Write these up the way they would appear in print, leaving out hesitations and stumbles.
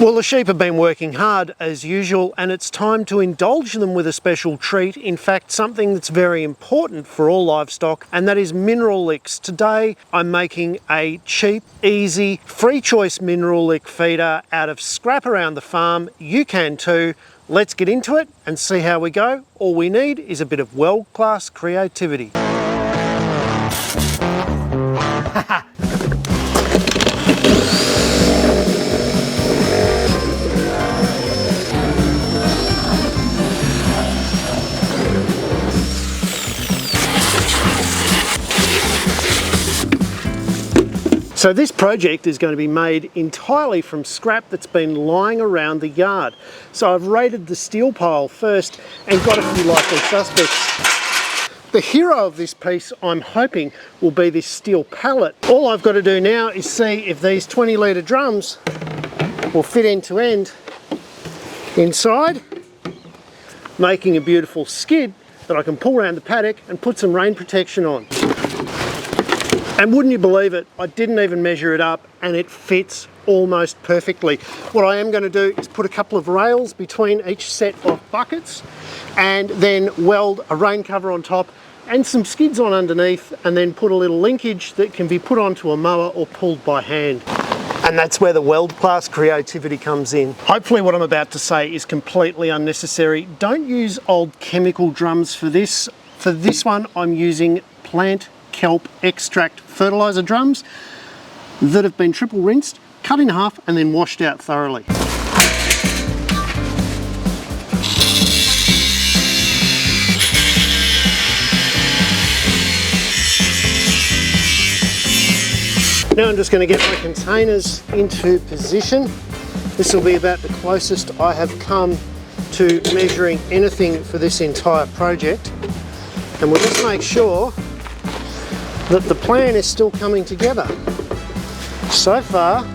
Well, the sheep have been working hard as usual, and it's time to indulge them with a special treat. In fact, something that's very important for all livestock, and that is mineral licks. Today, I'm making a cheap, easy, free choice mineral lick feeder out of scrap around the farm. You can too. Let's get into it and see how we go. All we need is a bit of world-class creativity. So this project is going to be made entirely from scrap that's been lying around the yard. So I've raided the steel pile first and got a few likely suspects. The hero of this piece, I'm hoping, will be this steel pallet. All I've got to do now is see if these 20-litre drums will fit end to end inside, making a beautiful skid that I can pull around the paddock and put some rain protection on. And wouldn't you believe it, I didn't even measure it up and it fits almost perfectly. What I am going to do is put a couple of rails between each set of buckets and then weld a rain cover on top and some skids on underneath, and then put a little linkage that can be put onto a mower or pulled by hand. And that's where the world-class creativity comes in. Hopefully what I'm about to say is completely unnecessary. Don't use old chemical drums for this. For this one, I'm using plant kelp extract fertilizer drums that have been triple rinsed, cut in half and then washed out thoroughly. Now I'm just going to get my containers into position. This will be about the closest I have come to measuring anything for this entire project, and we'll just make sure that the plan is still coming together. So far,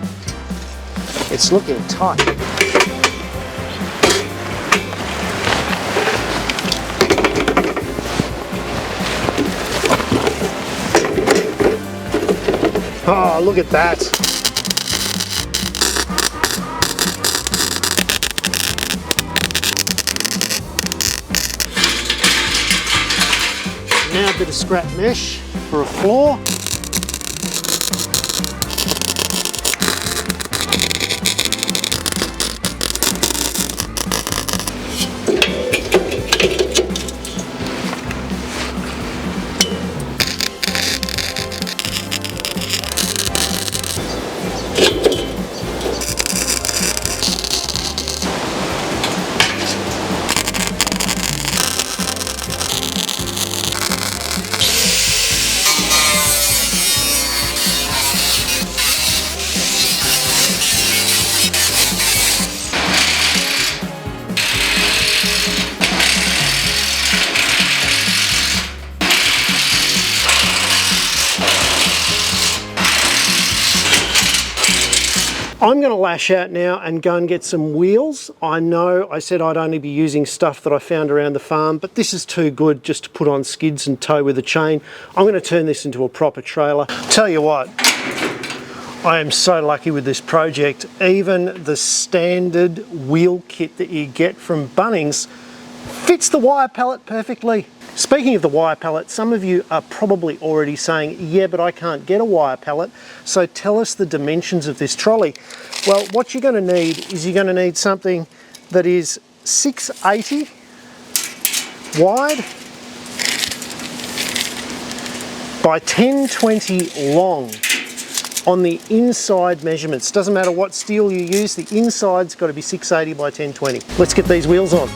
it's looking tight. Oh, look at that. Now a bit of scrap mesh for a floor. I'm going to lash out now and go and get some wheels. I know I said I'd only be using stuff that I found around the farm, but this is too good just to put on skids and tow with a chain. I'm going to turn this into a proper trailer. Tell you what, I am so lucky with this project. Even the standard wheel kit that you get from Bunnings fits the wire pallet perfectly. Speaking of the wire pallet, some of you are probably already saying, yeah, but I can't get a wire pallet. So tell us the dimensions of this trolley. Well, what you're going to need is you're going to need something that is 680 wide by 1020 long on the inside measurements. Doesn't matter what steel you use, the inside's got to be 680 by 1020. Let's get these wheels on.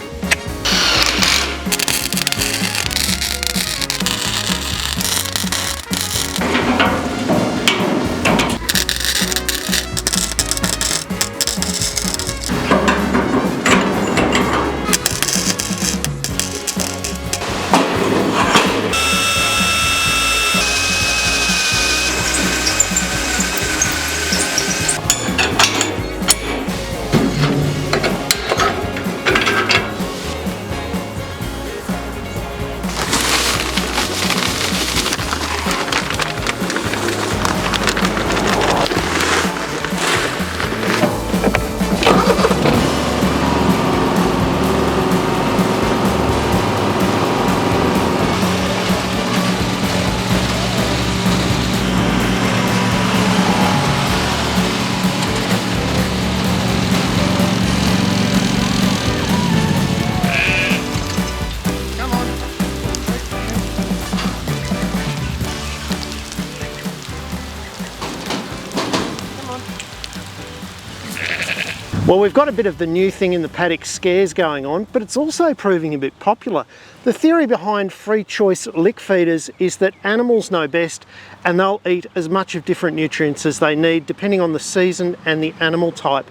Well, we've got a bit of the new thing in the paddock scares going on, but it's also proving a bit popular. The theory behind free choice lick feeders is that animals know best and they'll eat as much of different nutrients as they need depending on the season and the animal type.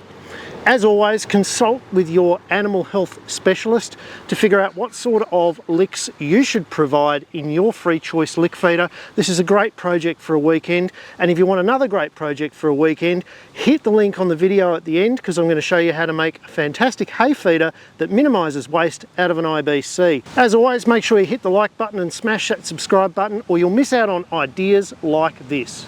As always, consult with your animal health specialist to figure out what sort of licks you should provide in your free choice lick feeder. This is a great project for a weekend, and if you want another great project for a weekend, hit the link on the video at the end because I'm going to show you how to make a fantastic hay feeder that minimises waste out of an IBC. As always, make sure you hit the like button and smash that subscribe button or you'll miss out on ideas like this.